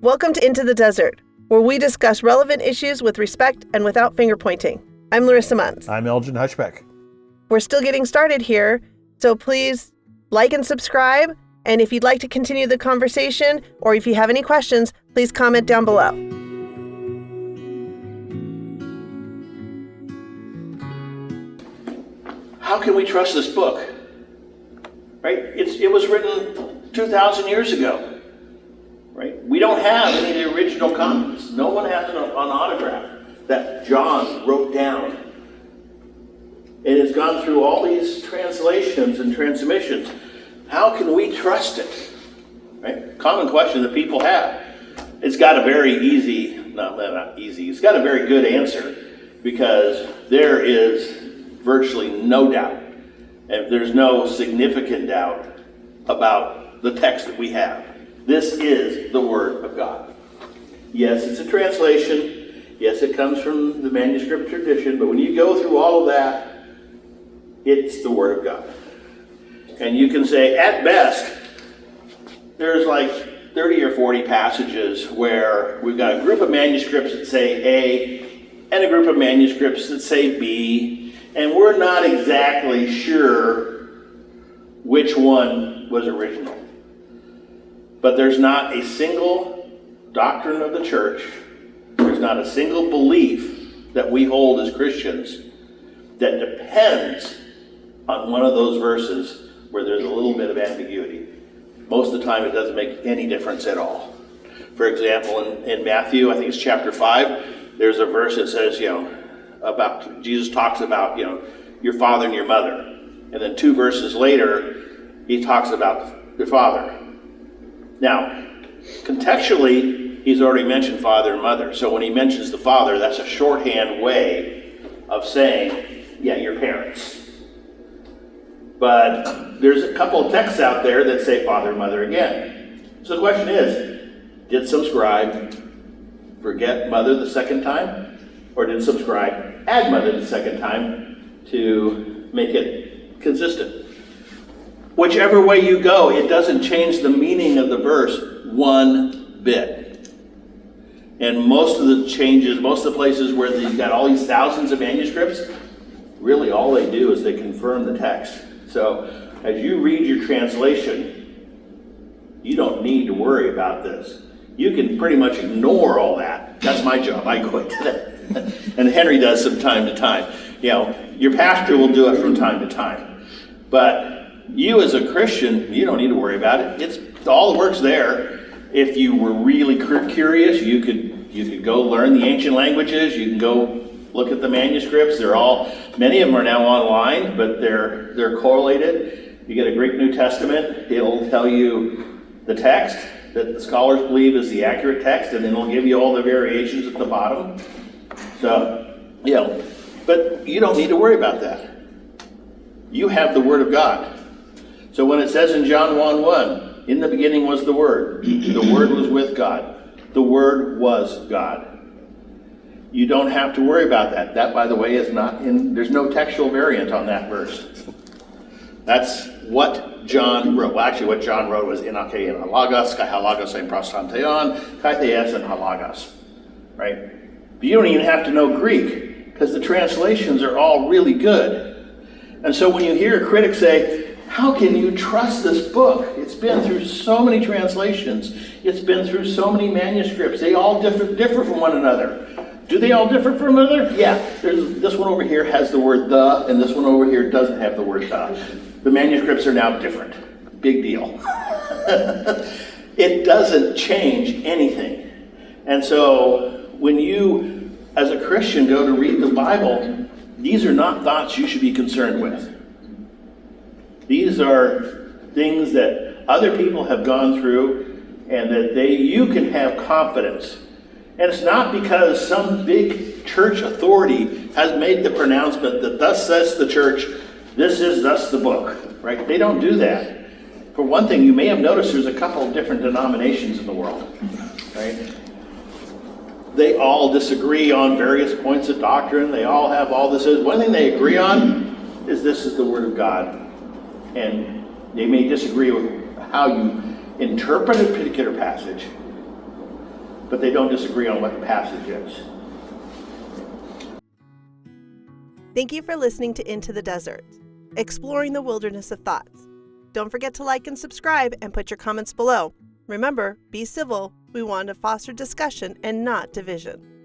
Welcome to Into the Desert, where we discuss relevant issues with respect and without finger-pointing. I'm Larissa Munns. I'm Elgin Hushbeck. We're still getting started here, so please like and subscribe. And if you'd like to continue the conversation, or if you have any questions, please comment down below. How can we trust this book? Right? It was written 2,000 years ago. Right? We don't have any of the original copies. No one has an autograph that John wrote down. It has gone through all these translations and transmissions. How can we trust it? Right? Common question that people have. It's got a very it's got a very good answer, because there is virtually no doubt, and there's no significant doubt about the text that we have. This is the Word of God. Yes, it's a translation. Yes, it comes from the manuscript tradition, but when you go through all of that, it's the Word of God. And you can say, at best, there's like 30 or 40 passages where we've got a group of manuscripts that say A and a group of manuscripts that say B, and we're not exactly sure which one was original. But there's not a single doctrine of the church, there's not a single belief that we hold as Christians that depends on one of those verses where there's a little bit of ambiguity. Most of the time it doesn't make any difference at all. For example, in Matthew, I think it's chapter 5, there's a verse that says, about Jesus talks about, your father and your mother. And then 2 verses later, he talks about your father. Now, contextually, he's already mentioned father and mother. So when he mentions the father, that's a shorthand way of saying, your parents. But there's a couple of texts out there that say father and mother again. So the question is, did some scribe forget mother the second time? Or did some scribe add mother the second time to make it consistent? Whichever way you go, it doesn't change the meaning of the verse one bit. And most of the changes, most of the places where you've got all these thousands of manuscripts, really all they do is they confirm the text. So as you read your translation, you don't need to worry about this. You can pretty much ignore all that. That's my job. I quit today. And Henry does from time to time. Your pastor will do it from time to time. But you as a Christian, you don't need to worry about it. It's all the work's there. If you were really curious, you could go learn the ancient languages. You can go look at the manuscripts. Many of them are now online, but they're correlated. You get a Greek New Testament. It'll tell you the text that the scholars believe is the accurate text, and then it'll give you all the variations at the bottom. So, but you don't need to worry about that. You have the Word of God. So when it says in John 1:1, in the beginning was the Word. The Word was with God. The Word was God. You don't have to worry about that. That, by the way, is not there's no textual variant on that verse. That's what John wrote. Well, actually, what John wrote was in halagos, kai halagos en prostanteon, kai thees en halagos. Right? But you don't even have to know Greek, because the translations are all really good. And so when you hear a critic say, how can you trust this book? It's been through so many translations. It's been through so many manuscripts. They all differ from one another. Do they all differ from one another? Yeah. This one over here has the word the, and this one over here doesn't have the word the. The manuscripts are now different. Big deal. It doesn't change anything. And so when you, as a Christian, go to read the Bible, these are not thoughts you should be concerned with. These are things that other people have gone through, and that you can have confidence. And it's not because some big church authority has made the pronouncement that thus says the church, this is thus the book, right? They don't do that. For one thing, you may have noticed there's a couple of different denominations in the world, right? They all disagree on various points of doctrine. They all have all this. One thing they agree on is this is the Word of God. And they may disagree with how you interpret a particular passage, but they don't disagree on what the passage is. Thank you for listening to Into the Desert, exploring the wilderness of thoughts. Don't forget to like and subscribe and put your comments below. Remember, be civil. We want to foster discussion and not division.